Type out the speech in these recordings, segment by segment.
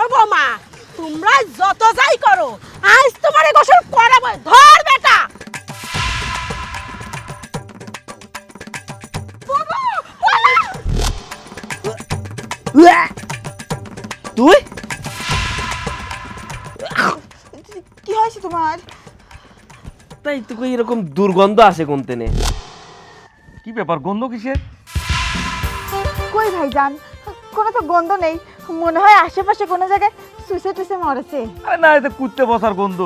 শোনো বৌমা, তোমরা যত যাই করো, আজ তোমার গোসল করাবো। ধর বেটা। তুই কি হয়েছে তোমার? তাই তোকে এরকম দুর্গন্ধ আসে কোন তেনে? কি ব্যাপার, গন্ধ কিসের? কই ভাইজান, কোনো তো গন্ধ নেই। মনে হয় আশেপাশে কোনো জায়গায় সুইসে টুসে মরেছে। আরে না, এতে কুত্তে বসার গন্ধ।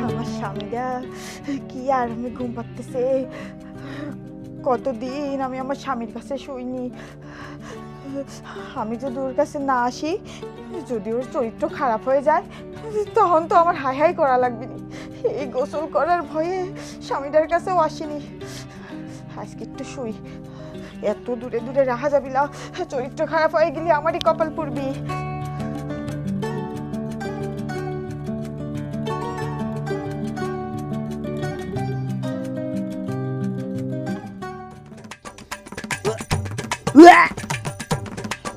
আমার স্বামীরা কি আর আমি ঘুম পাচ্ছে। কতদিন আমি আমার স্বামীর কাছে শুইনি। আমি যদি ওর কাছে না আসি, যদি ওর চরিত্র খারাপ হয়ে যায়, তখন তো আমার হাই হাই করা লাগবে না। এই গোসল করার ভয়ে স্বামীটার কাছেও আসিনি। আজকে একটু শুই, এত দূরে দূরে রাখা যাবি না। চরিত্র খারাপ হয়ে গেলে আমারই কপাল পড়বি।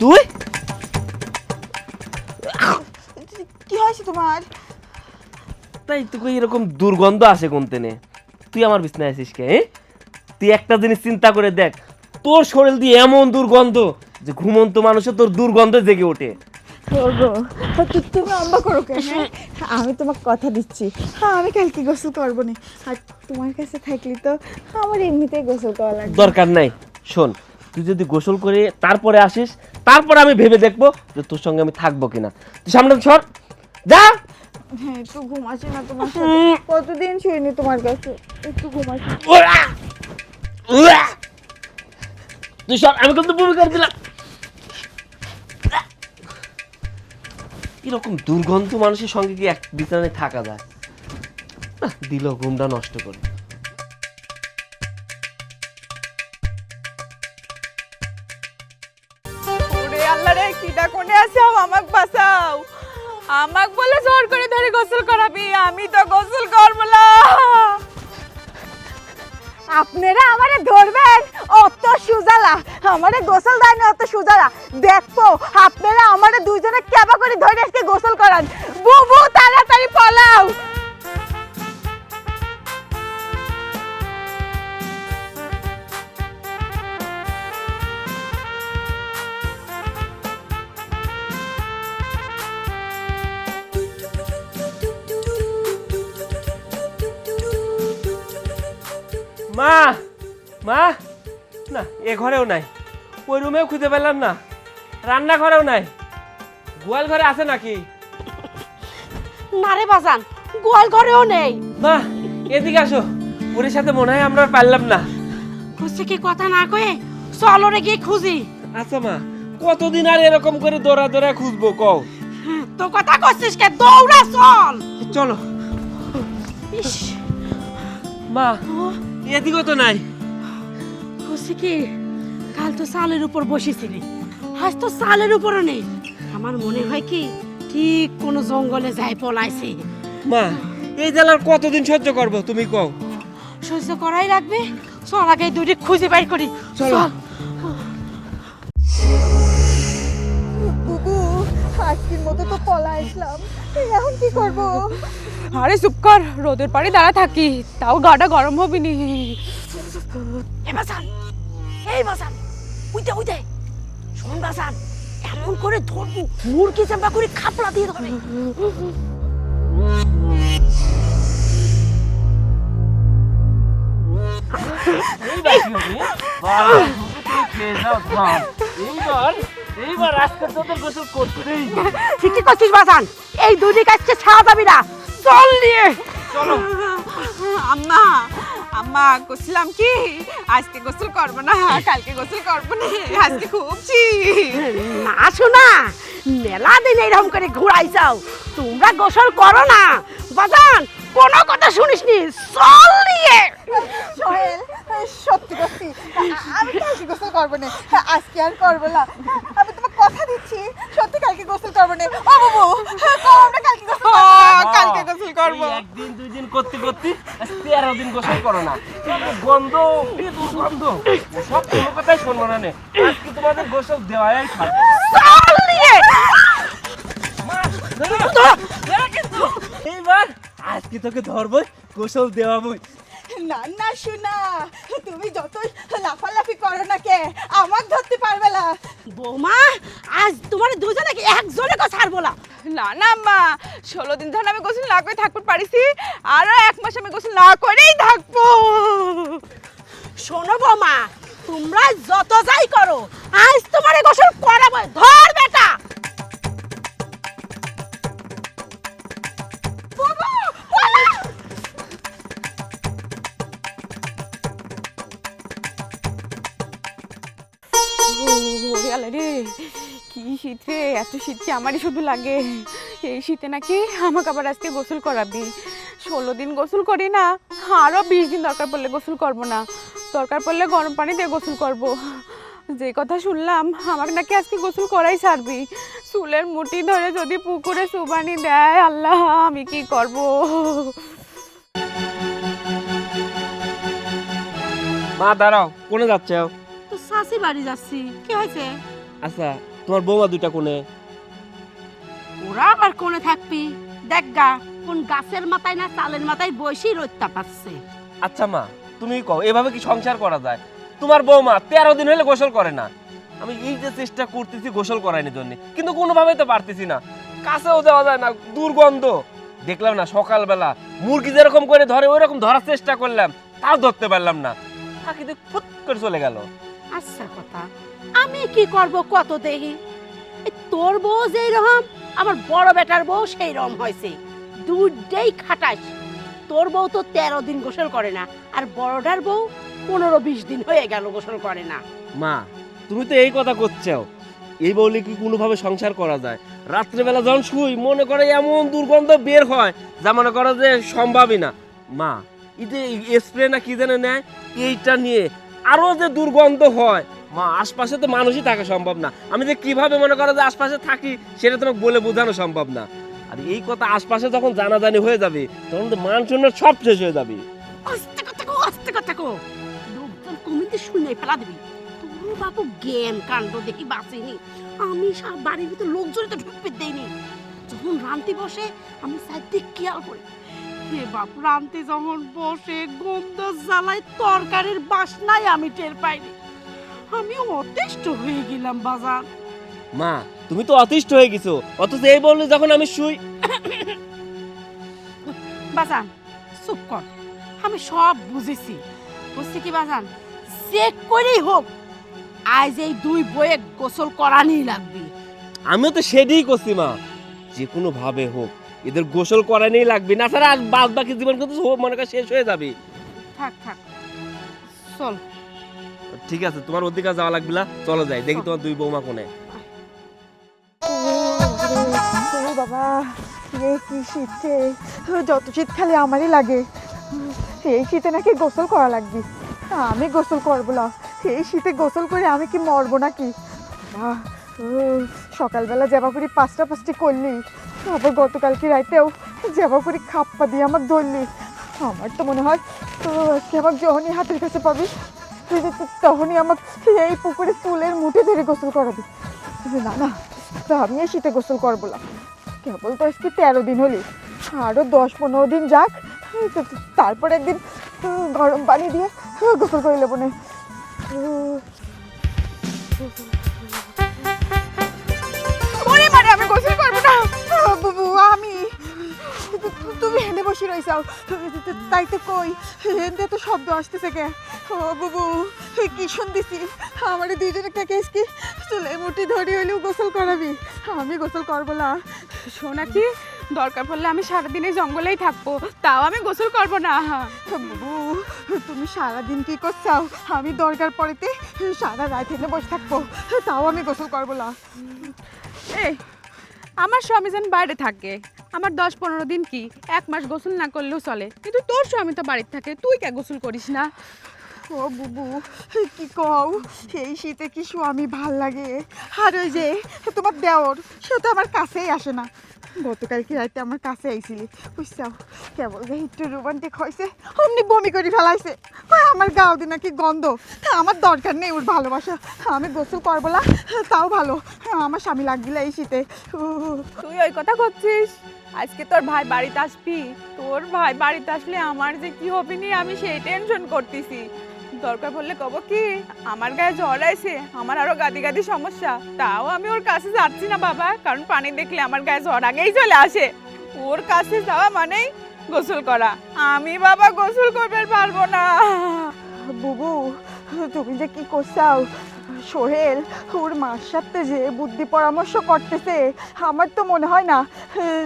তুই কি হয়েছে তোমার? তাই তোকে এরকম দুর্গন্ধ আসে কোন তেনে? তুই আমার বিছনায় আছিস কে? তুই একটা জিনিস চিন্তা করে দেখ, তোর শরীর দিয়ে এমন দুর্গন্ধ যে ঘুমন্ত মানুষের তোর দুর্গন্ধ জেগে ওঠে। তুমি অম্বা করো কেন? আমি তোমাকে কথা দিচ্ছি, আমি কালকে গোসল করবো না। আর তোমার কাছে থাকলে তো আমার এমনিতেই গোসল করা লাগবে। দরকার নাই। শোন, তুই যদি গোসল করে তারপরে আসিস, তারপরে আমি ভেবে দেখবো যে তোর সঙ্গে আমি থাকবো কিনা। তুই সামনে সর, যা। হ্যাঁ, একটু ঘুমাসি না তোমার সাথে? কতদিন শুইনি তোমার কাছে, একটু ঘুমাসি। তুই সর, আমি কিন্তু বমি করে দিলাম। এরকম দুর্গন্ধ মানুষের সঙ্গে কি এক বিছানায় থাকা যায়? দিল ঘুমটা নষ্ট করে। ওরে আল্লাহ রে, কিটা কোনে আছাও? আমাক বাঁচাও। আমাক বলে জোর করে ধরে গোসল করাবি, আমি তো গোসল করব না। আপনারা আমারে ধরবেন অত সুজালা, আমারে গোসল দেয় না অত সুজালা। দেখবো আপনারা আমারে দুইজনে কেবা করে ধরে আজকে গোসল করান। বুবু তাড়াতাড়ি পালাও। মা, মা, না এ ঘরেও নাই, ওই রুমেও খুঁজে পেলাম না, রান্নাঘরেও নাই, গোয়াল ঘরে আছে নাকি? না রে বাজান, গোয়াল ঘরেও নেই। মা এদিকে আসো, ওর সাথে মনে হয় আমরা আর পারলাম না। খুঁজছে কি কথা না কয়ে চল ওরে গিয়ে খুঁজি। আচ্ছা মা, কতদিন আর এরকম করে দৌড়া দৌড়া খুঁজবো কও? তো কথা করছিস কে? দৌড়া চল। চলো। ইস, মা এদিকেও তো নাই। খুঁজছে কি, কাল তো চালের উপর বসেছিলি, আজ তো চালের উপরও নেই। আমার মনে হয় কি ঠিক কোনো জঙ্গলে যাই পলাইছে। মা এই জ্বালার কতদিন সহ্য করবো তুমি কও? সহ্য করাই রাখবে। চল আগে দুটি খুঁজে বাইর করি। চলো। চল। বুবু আজকের মতো তো পলা আসলাম, এখন কি করব? আরে চুপ কর, রোদের পাড়ে দাঁড়া থাকি, তাও গাটা গরম হবে নি। এই বাজান, এই বাজান, উইতে উইতে শোন বাজান, এমন করে ধরবো মুরগি চাম্পা করে খাপড়া দিয়ে ধরে। এইবার আজকে তোদের গোসল করতেই। ঠিকই করছিস বাজান, এই দুটি কাজকে ছাড়া যাবি না। চল নিয়ে চলো। আম্মা, মা কইছিলাম কি আজকে গোসল করবো না, কালকে গোসল করবো না, আজকে খুব শীত। না শোনা, মেলা দিন এরকম করে ঘুরাই যাও, তোমরা গোসল করো না বাজান, কোনো কথা শুনিসনি, চল নিয়ে। সোহেল, সত্যি সত্যি আমি কালকে গোসল করবো না, আজকে আর করবো না। আমি তোমাকে কথা দিচ্ছি, সত্যি কালকে গোসল করবো না। ও বাবু, আমরা কালকে গোসল করবো না। কালকে গোসল করবো। এই একদিন দুই দিন করতে করতে 13 দিন গোসল করো না, তোমাদের গন্ধ কি দুর্গন্ধ, সব কোনো কথাই শুনবো না নে, আজকে তোমাদের গোসল দেওয়াই থাকবে। চল নিয়ে। এইবার আজকে তোকে ধরবই, গোসল দেওয়াবই। না না শোনা, তুমি যতই লাফালাফি করো না কে, আমাকে ধরতে পারবে না। বৌমা, আজ তোমার দুজনে একজনে কথা ছাড়বো না। না না মা, 16 দিন ধরে আমি গোসল না করে থাকতে পারিছি, আরো 1 মাস আমি গোসল না করেই থাকবো। শোনো বৌমা, তোমরা যত যাই করো, আজ তোমার গোসল করাবো। ধর বেটা। ওরে আল্লাহ রে, কি শীত রে, এত শীত কি আমারই শুধু লাগে? এই শীতে নাকি আমাকে আবার আজকে গোসল করাবি। 16 দিন গোসল করি না, আরও 20 দিন দরকার পড়লে গোসল করব না, দরকার পড়লে গরম পানি দিয়ে গোসল করব। যে কথা শুনলাম আমাকে নাকি আজকে গোসল করাই ছাড়বি। চুলের মুঠি ধরে যদি পুকুরে সুবানি দেয়, আল্লাহ আমি কি করব? মা দাঁড়াও, কোনে যাচ্ছে? তো শাশি বাড়ি যাচ্ছি, কি হয়েছে? আচ্ছা, তোমার বৌমা দুইটা কোনে? ওরা আবার কোনে থাকবি? দেখ গা, কোন গাছের মাথায় না চালের মাথায় বসেই রোদটা পাচ্ছে। আচ্ছা মা, তুমি কও এভাবে কি সংসার করা যায়? তোমার বৌমা 13 দিন হলে গোসল করে না, আমি এই যে চেষ্টা করতেছি গোসল করাইনি জন্য, কিন্তু কোনোভাবেই তো পারতেছি না, কাছেও যাওয়া যায় না, দুর্গন্ধ। দেখলাম না সকালবেলা মুরগি যেরকম করে ধরে ওই রকম ধরার চেষ্টা করলাম, তাও ধরতে পারলাম না, ফাঁকিতে ফুট করে চলে গেল। আচ্ছা কথা, আমি কি করব কত দেখি? এই তোর বউ যেই রকম, আমার বড় বেটার বউ সেই রকম হয়েছে, দুধেই খাটাস। তোর বউ তো 13 দিন গোসল করে না, আর বড়টার বউ 15-20 দিন হয়ে গেল গোসল করে না। মা, তুমি তো এই কথা করছো, এই বলে কি কোনোভাবে সংসার করা যায়? রাত্রেবেলা যখন শুই মনে করে এমন দুর্গন্ধ বের হয় যা মনে করো যে সম্ভবই না। মা, এই যে স্প্রে না কি জানে নেয়, এইটা নিয়ে আরো যে দুর্গন্ধ হয়, মা আশপাশে তো মানুষই থাকা সম্ভব না, আমি যে কিভাবে মনে করো যে আশপাশে থাকি সেটা তোমাকে বলে বোঝানো সম্ভব না। আর এই কথা আশপাশে যখন জানাজানি হয়ে যাবে তখন তো মান শূন্য সব শেষ হয়ে যাবে। আস্তে কথা কো, আস্তে কথা কো, লোকজন কমিতে শুনে ফেলা দিবি। তোর বাবু জ্ঞান কাণ্ড দেখি বাঁচেনি, আমি সব বাড়ির ভিতর লোকজনে তো ঢুকতে দেইনি। যখন রান্তি বসে আমি সাইডে খেয়াল করি, হে বাপ, রান্তি যখন বসে গন্ধ জ্বালায় তরকারির বাসনায় আমি টের পাইনি, আমি অতিষ্ঠ হয়ে গেলাম বাজার। মা, তুমি তো অতিষ্ঠ হয়ে গেছো, অথচ এই বললে যখন আমি শুই। বাজান চুপ কর, আমি সব বুঝেছি। বুঝছি কি বাজান, চেক করেই হোক আজ এই দুই বইয়ে গোসল করানি লাগবে। আমিও তো সেটাই করছি মা, যে কোনো ভাবে হোক এদের গোসল করানোই লাগবে, না ছাড়া আর বাদ বাকি জীবন কিন্তু মনে কর শেষ হয়ে যাবে। থাক থাক, চল। ঠিক আছে, তোমার ওদিকে যাওয়া লাগবে না, চলো যাই, দেখি তোমার দুই বৌমা কোনে। ও বাবা, এই কি শীত রে, যত শীত খালি আমারই লাগে। এই শীতে নাকি গোসল করা লাগবে, আমি গোসল করবো না। এই শীতে গোসল করে আমি কি মরবো নাকি? সকালবেলা যাবা করি 5টা করলি, আবার গতকালকে রাইতেও যাবা করি খাপ্পা দিয়ে আমাকে ধরলি। আমার তো মনে হয় আজকে আমাকে যখনই হাতের কাছে পাবি তখনই আমাকে এই পুকুরে চুলের মুঠে ধরে গোসল করাবি। না না, আমি এই শীতে গোসল করবো না, কেবল তো আজকে 13 দিন হলি, আরও 10-15 দিন যাক, তারপর একদিন গরম পানি দিয়ে গোসল করে নেবো না। ওরে মানে আমি গোসল করবো না। বাবু, আমি তুমি হেঁটে বসে রয়েছাও, তাই তো কই হেঁটে তো শব্দ আসতেছে কে? ও বাবু, কি শুনতেছি, আমার দুইজনে কে কি চুলের মুঠি ধরে হইলেও গোসল করাবি, আমি গোসল করবো না। শোনা কি, দরকার পড়লে আমি সারাদিনে জঙ্গলেই থাকবো, তাও আমি গোসল করব না। বুবু তুমি সারাদিন কি করছাও? আমি দরকার পড়েতে সারা রাত এনে বসে থাকবো, তাও আমি গোসল করবো না। এই আমার স্বামী যেন বাইরে থাকে, আমার 10-15 দিন কি 1 মাস গোসল না করলেও চলে, কিন্তু তোর স্বামী তো বাড়িতে থাকে, তুই কে গোসল করিস না? ও বুবু কি কও, এই শীতে কি স্বামী ভাল লাগে? আর ওই যে তোমার দেওর, সে তো আমার কাছেই আসে না। গতকালকে রাতে আমার কাছে আইছিলি, বুঝছাও, কেবল যে একটু রোমান্টিক হয়েছে অমনি বমি করে ফেলাইছে। ওই আমার গাও দিন নাকি গন্ধ, আমার দরকার নেই ওর ভালোবাসা, আমি গোসল করবো না, তাও ভালো আমার স্বামী লাগছিল এই শীতে। তুই ওই কথা করছিস? আজকে তোর ভাই বাড়িতে আসবি, তোর ভাই বাড়িতে আসলে আমার যে কি হবে নি আমি সেই টেনশন করতেছি। দরকার পড়লে কব কি আমার গায়ে জ্বর আছে, আমার আরো গাদি গাদি সমস্যা, তাও আমি ওর কাছে যাচ্ছি না বাবা, কারণ পানি দেখলে আমার গায়ে জ্বর আগেই চলে আসে। ওর কাছে যাওয়া মানেই গোসল করা, আমি বাবা গোসল করতে পারবো না। বুবু তুমি যে কি করছাও, সোহেল ওর মার সাথে যে বুদ্ধি পরামর্শ করতেছে, আমার তো মনে হয় না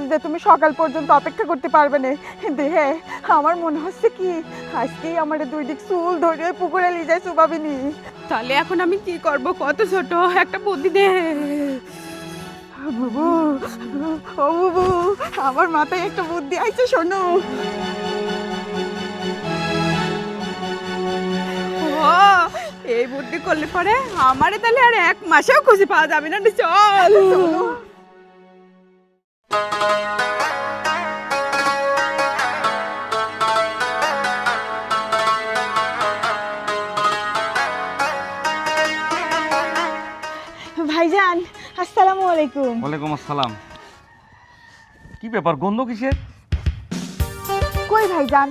যে তুমি সকাল পর্যন্ত অপেক্ষা করতে পারবে না। দেহে আমার মনে হচ্ছে কি আজকেই আমার 2 দিক চুল ধরে পুকুরে নিয়ে যায় চুবাবিনি। তাহলে এখন আমি কি করব? কত ছোট একটা বুদ্ধি দে। বুবু ও বুবু, আমার মাথায় একটা বুদ্ধি আইছে, শোনো। ও এই বুদ্ধি করলে পরে আমারে তাহলে আর 1 মাসেও খুঁজে পাওয়া যাবে না, চল। ভাইজান আসসালামু আলাইকুম। ওয়ালাইকুম আসসালাম। কি ব্যাপার, গন্ধ কিসের? কই ভাইজান,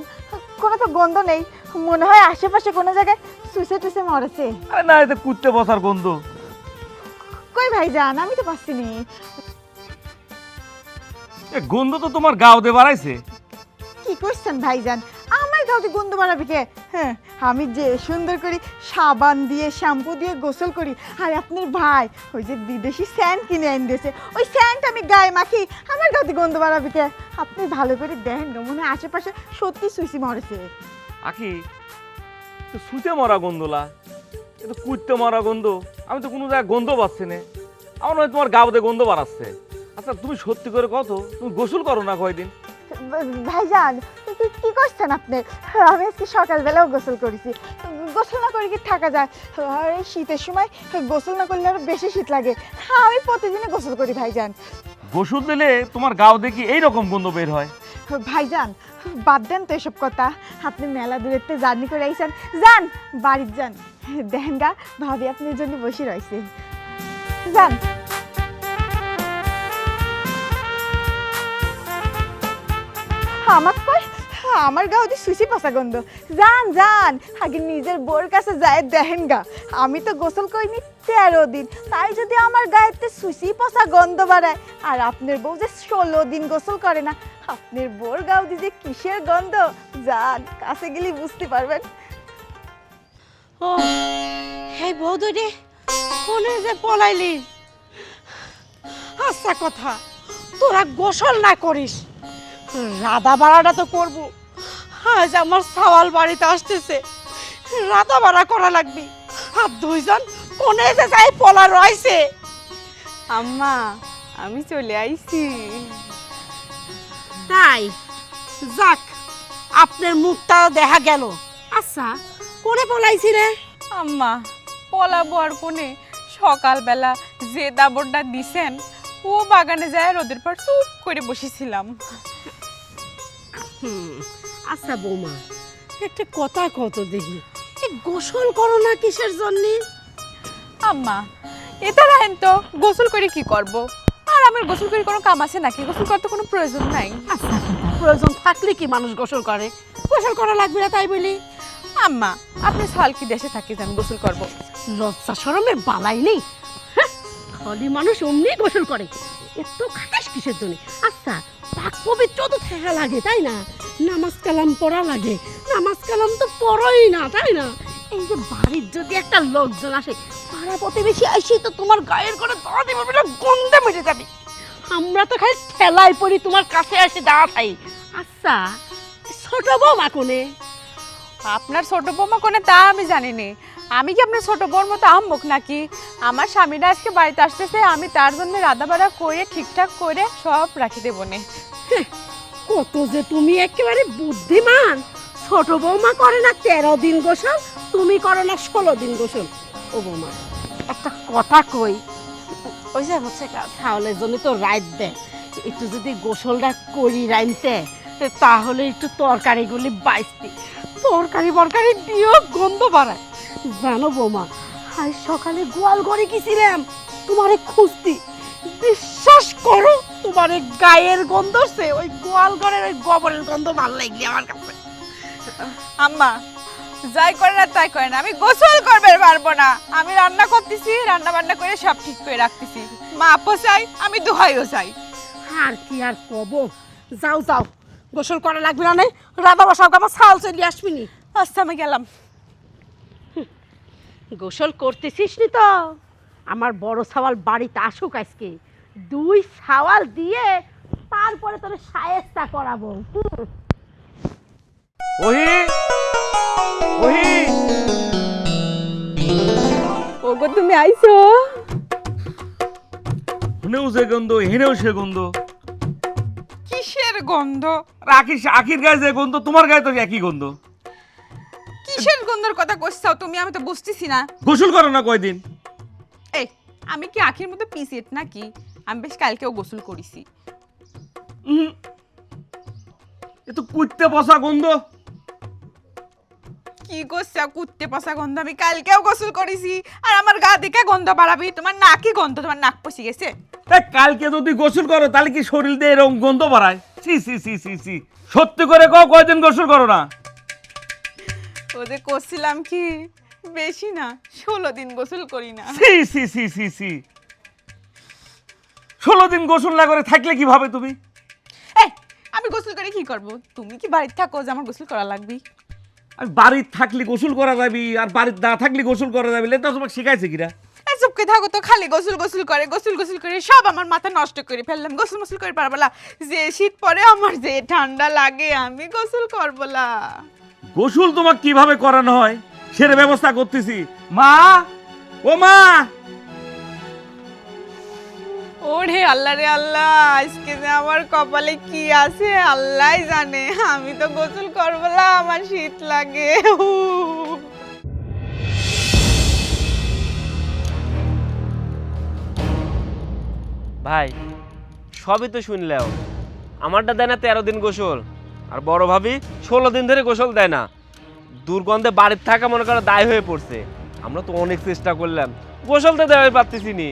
কোনো তো গন্ধ নেই, মনে হয় আশেপাশে কোনো জায়গায় সুসে টুসে মরেছে। আরে না, এতে কুত্তে বসার গন্ধ। কই ভাইজান, আমি তো পাচ্ছি নি। এ গন্ধ তো তোমার গাও দিয়ে বাড়াইছে। কি করছেন ভাইজান, আমার গাউতে গন্ধ বাড়াবে কে? হ্যাঁ, আমি যে সুন্দর করে সাবান দিয়ে শ্যাম্পু দিয়ে গোসল করি, আর আপনার ভাই ওই যে বিদেশি স্যান্ড কিনে এনে দিয়েছে, ওই স্যান্ড আমি গায়ে মাখি, আমার গাউতে গন্ধ বাড়াবে কে? আপনি ভালো করে দেখেন না, মনে হয় আশেপাশে সত্যি সুইসি মরেছে। আখি তো সুচে মরা গন্ধলা, এ তো কুত্তে মরা গন্ধ। আমি তো কোনো জায়গায় গন্ধ পাচ্ছি না, আমার নয় তোমার গাওতে গন্ধ বাড়াচ্ছে। আচ্ছা তুমি সত্যি করে কত, তুমি গোসল করো না কয়দিন? ভাইজান কি করছেন আপনি? আমি আজকে সকালবেলাও গোসল করেছি, গোসল না করে কি থাকা যায়? আর এই শীতের সময় গোসল না করলে আরো বেশি শীত লাগে, আমি প্রতিদিনই গোসল করি ভাইজান। গোসল দিলে তোমার গাও দেখি এইরকম গন্ধ বের হয়? ভাইজান বাদ দেন তো এসব কথা, আপনি মেলা দূরের থেকে জার্নি করে আইছেন, যান বাড়ির যান, দেখেন গা ভাবি আপনার জন্য বসে রয়েছে, যান। আমার কই আমার গাও দিয়ে সুসি পচা গন্ধ, যান যান আগে নিজের বোর কাছে যায় দেখেন গা, আমি তো গোসল করিনি 13 দিন, তাই যদি আমার গায়েতে সুসি পচা গন্ধ বাড়ায়, আর আপনার বউ যে 16 দিন গোসল করে না, আপনার বোর গাও দিয়ে যে কিসের গন্ধ, যান কাছে গেলে বুঝতে পারবেন। ও হে বৌদি রে, কোনে যে পলাইলি? আচ্ছা কথা, তোরা গোসল না করিস, রাধা বাড়াটা তো করবো। আজ আমার সাওয়াল বাড়িতে আসতেছে, রাধা বাড়া করা লাগবে, আর 2 জন কোনে যে যাই পলা রয়েছে। আম্মা আমি চলে আইছি। তাই যাক, আপনার মুখটাও দেখা গেল। আচ্ছা কোনে পলাইছি রে? আম্মা পলাবো আর কোনে, সকালবেলা যে দাবরটা দিছেন ও বাগানে যায় রোদের পর চুপ করে বসেছিলাম। আচ্ছা বৌমা, একটা কথা কত দেখি, গোসল করো না কিসের জন্য? আম্মা এটা রাখেন তো, গোসল করে কি করব? আর আমার গোসল করে কোনো কাম আছে নাকি? গোসল করতে কোনো প্রয়োজন নাই। আচ্ছা প্রয়োজন থাকলে কি মানুষ গোসল করে? গোসল করা লাগবে না তাই বলি? আম্মা আপনি সাল কি দেশে থাকি যান গোসল করব? লজ্জা শরমের বালাই নেই, খালি মানুষ অমনি গোসল করে, এত খাটাস কিসের জন্য? আচ্ছা পাক পবিত্র তো থাকা লাগে তাই না? নামাজ কালাম পড়া লাগে, নামাজ কালাম তো পড়োই না তাই না? এই যে বাড়ির যদি একটা লোকজন আসে, পাড়া প্রতিবেশী আসি তো তোমার গায়ের করে ধরা দিবে বলে গন্ধে মেরে যাবে। আমরা তো খালি ঠেলাই পড়ি তোমার কাছে এসে দাঁড়াই। আচ্ছা ছোট বৌমা কোনে? আপনার ছোট বৌমা কোনে তা আমি জানি নে। আমি কি আপনার ছোট বউর মতো আম্মুক নাকি? আমার স্বামীরা আজকে বাড়িতে আসতেছে, আমি তার জন্য রাধা বাড়া করে ঠিকঠাক করে সব রাখি দেবো নে। কত যে তুমি একেবারে বুদ্ধিমান। ছোট বৌমা করে না 13 দিন গোসল, তুমি করো না 16 দিন গোসল। ও বৌমা একটা কথা কই, ওই যে হচ্ছে ছাগলের জন্য তো রাইত দেয়, একটু যদি গোসলটা করি রাইনতে তাহলে একটু তরকারিগুলি বাইসতি, তরকারি বরকারি দিয়েও গন্ধ বাড়ায়। জানো বৌমা, আজ সকালে গোয়াল ঘরে গেছিলাম তোমারে খুঁজতি, বিশ্বাস করো তোমার গায়ের গন্ধ সে ওই গোয়াল ঘরের ওই গোবরের গন্ধ ভালো লাগলি আমার কাছে। আম্মা যাই করে না তাই করে না, আমি গোসল করবে পারবো না। আমি রান্না করতেছি, রান্না বান্না করে সব ঠিক করে রাখতেছি। মা আপো চাই, আমি দোহাইও চাই। আর কি আর কব, যাও যাও গোসল করা লাগবে না, রাধা বসাও, আমার ছাল চলিয়ে আসবি নি। আচ্ছা আমি গেলাম। গোসল করতেছিস নি তো? আমার বড় সাওয়াল বাড়িতে আসুক আজকে, 2 সাওয়াল দিয়ে তারপরে তোর শায়েস্তা করাবো। ওহি ওহি, ওগো তুমি আইছো? হুনেও যে গন্ধ হেনেও সে গন্ধ। কিসের গন্ধ? আখির গায়ে যে গন্ধ তোমার গায়ে তো একই গন্ধ। কিসের গন্ধের কথা কইছাও তুমি? আমি তো বুঝতেছি না। গোসল করো না কয়দিন? এই আমি কি আখির মতো পিসেট নাকি? আমি বেশ কালকেও গোসল করেছি। এ তো কুত্তে বসা গন্ধ। কি করছা কুত্তে পচা গন্ধ? আমি কালকেও গোসল করেছি, আর আমার গা দেখে গন্ধ বাড়াবি? তোমার নাকি গন্ধ? তোমার নাক পচে গেছে? তাই কালকে যদি গোসল করো তাহলে কি শরীর দিয়ে এরকম গন্ধ বাড়ায়? সি সি সি সি সি, সত্যি করে কও কয়দিন গোসল করো না? ওদের করছিলাম কি বেশি না, 16 দিন গোসল করি না। সি সি সি সি সি, 16 দিন গোসল না করে থাকলে কিভাবে তুমি? এই আমি গোসল করে কি করব? তুমি কি বাড়িতে থাকো যে আমার গোসল করা লাগবে? আমি বাড়িতে থাকলে গোসল করা যাবি আর বাড়িতে না থাকলে গোসল করা যাবি, এটা তোমাকে শিখাইছে কিরা? এই চুপকে থাকো তো, খালি গোসল গোসল করে গোসল গোসল করে সব আমার মাথা নষ্ট করে ফেললাম। গোসল গোসল করে পারবো না, যে শীত পরে আমার যে ঠান্ডা লাগে আমি গোসল করবো না। গোসল তোমাকে কিভাবে করানো হয় সেটা ব্যবস্থা করতেছি। মা, ও মা, ওরে আল্লাহ রে আল্লাহ, আজকে যে আমার কপালে কি আছে আল্লাহই জানে। আমি তো গোসল করবো না, আমার শীত লাগে। ভাই সবই তো শুনলেও, আমারটা দেয় না 13 দিন গোসল, আর বড় ভাবি 16 দিন ধরে গোসল দেয় না। দুর্গন্ধে বাড়িতে থাকা মনে করো দায় হয়ে পড়ছে। আমরা তো অনেক চেষ্টা করলাম, গোসল তো দেওয়াই পারতেছি নি।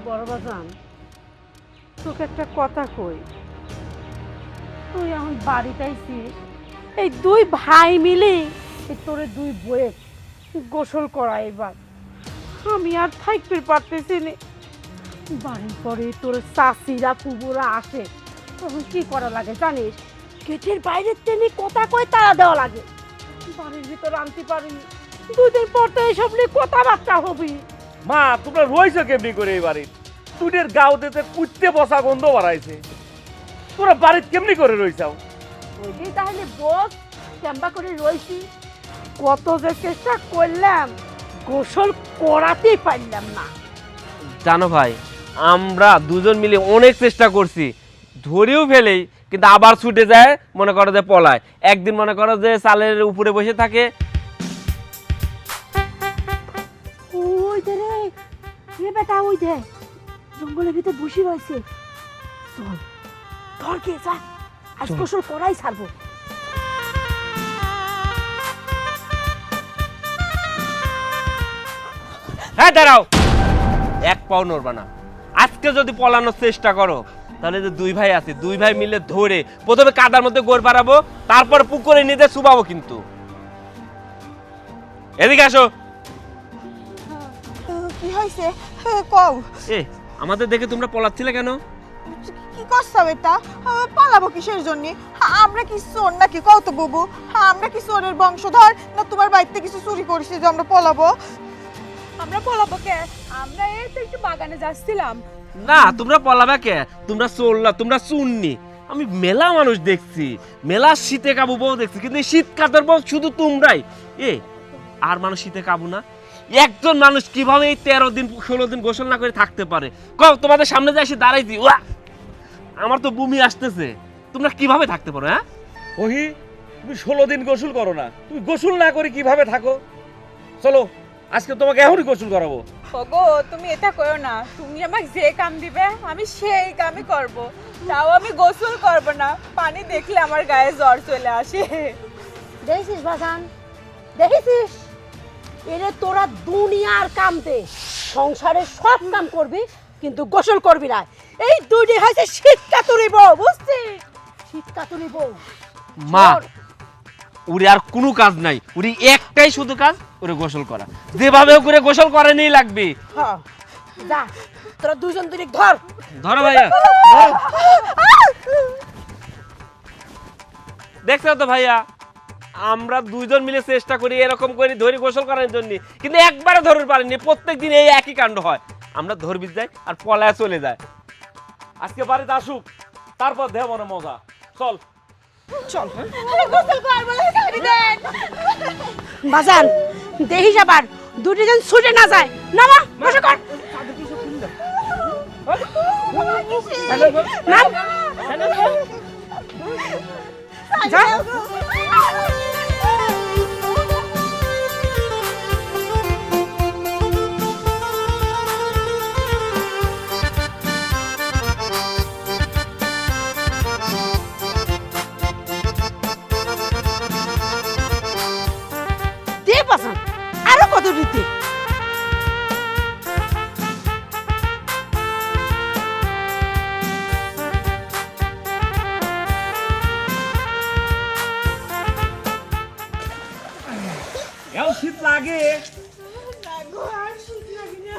বড় বাজান, তোকে একটা কথা কই, তুই এখন বাড়িতে আইছিস, এই 2 ভাই মিলে এই তোরে 2 বয়ে গোসল করা, এবার আমি আর থাকতে পারতেছি না। বাড়ির পরে তোর চাষিরা ফুবুরা আসে, তখন কি করা লাগে জানিস? গেটের বাইরে টেনে কথা কয়ে তাড়া দেওয়া লাগে, বাড়ির ভিতর আনতে পারিনি। 2 দিন পর তো এইসব নিয়ে কথাবার্তা হবি। মা তোমরা রয়েছো কেমনি করে এই বাড়ির? তুদের গাউতে কুত্তে বসা গন্ধ বাড়াইছে, তোরা বাড়িতে কেমনি করে রইছাও? ওইটাই তাহলে বস ক্যাম্বা করে রয়েছি, কত যে চেষ্টা করলাম গোসল করাতেই পারলাম না। জানো ভাই, আমরা দুজন মিলে অনেক চেষ্টা করছি, ধরেও ফেলেই, কিন্তু আবার ছুটে যায়, মনে করো যে পলায়। একদিন মনে করো যে চালের উপরে বসে থাকে। ওই দে রে, এ বেটা ওই দে জঙ্গলের ভিতরে বসে রয়েছে, চল ধর কে যা, আজ গোসল করাই ছাড়বো। হ্যাঁ দাঁড়াও, এক পাও নড়বা না। আজকে যদি পলানোর চেষ্টা করো তাহলে যে 2 ভাই আছে, 2 ভাই মিলে ধরে প্রথমে কাদার মধ্যে গোড় পারাবো, তারপর পুকুরে নিতে শুবাবো। কিন্তু এদিকে আসো। কি হয়েছে কও? এ আমাদের দেখে তোমরা পলাচ্ছিলে কেন? কি করছো এটা? পালাবো কিসের জন্য? আমরা কি চোর নাকি? কও তো বুবু, আমরা কি চোরের বংশধর, না তোমার বাড়িতে কিছু চুরি করেছি যে আমরা পলাবো? আমরা পলাবো কে? আমরা এই তো একটু বাগানে যাচ্ছিলাম, না তোমরা পলাবে কে, তোমরা চললা, তোমরা চুননি। আমি মেলা মানুষ দেখছি, মেলা শীতে কাবু বউ দেখছি, কিন্তু এই শীত কাতর বউ শুধু তোমরাই। এ আর মানুষ শীতে কাবু না? একজন মানুষ কিভাবে এই 13 দিন 16 দিন গোসল না করে থাকতে পারে? কও, তোমাদের সামনে যে এসে দাঁড়াইছি, ওয়া আমার তো বমি আসতেছে। তোমরা কিভাবে থাকতে পারো? হ্যাঁ ওহি, তুমি 16 দিন গোসল করো না, তুমি গোসল না করে কিভাবে থাকো? চলো আজকে তোমাকে এখনই গোসল করাবো। ওগো তুমি এটা করো না, তুমি আমাকে যে কাম দিবে আমি সেই কামই করব। তাও আমি গোসল করব না, পানি দেখলে আমার গায়ে জ্বর চলে আসে। দেখছিস বাজান, দেখেছিস? এরে তোরা দুনিয়ার কাম দে, সংসারের সব কাম করবি কিন্তু গোসল করবি না। এই দুইটি হয়েছে শীত কাতুরি বউ, বুঝছিস? শীত কাতুরি বউ। মা, ওরে আর কোনো কাজ নাই, ওরে একটাই শুধু কাজ, ওরে গোসল করা। যেভাবে করে গোসল করে নিয়ে লাগবে। হ্যাঁ, যা তোরা দুজন দুই ধর। ধরো ভাইয়া, ধরো। দেখছো তো ভাইয়া, আমরা দুইজন মিলে চেষ্টা করি এরকম করে ধরি গোসল করার জন্য, কিন্তু একবারে ধরতে পারিনি। প্রত্যেকদিন এই একই কাণ্ড হয়, আমরা ধরবি যাই আর পলায় চলে যায়। আজকে বাড়িতে আসুক, তারপর দেহ মনে মজা। চল চল গোসল করব না, ছাড়ি দেন। বাজান, দেখিস আবার দুটি জন ছুটে না যায়। নামা, বসে কর। নাম। যা। দে বাজান, আরো কত দিতে? এও শীত লাগে। না গো, আর শীত লাগে না।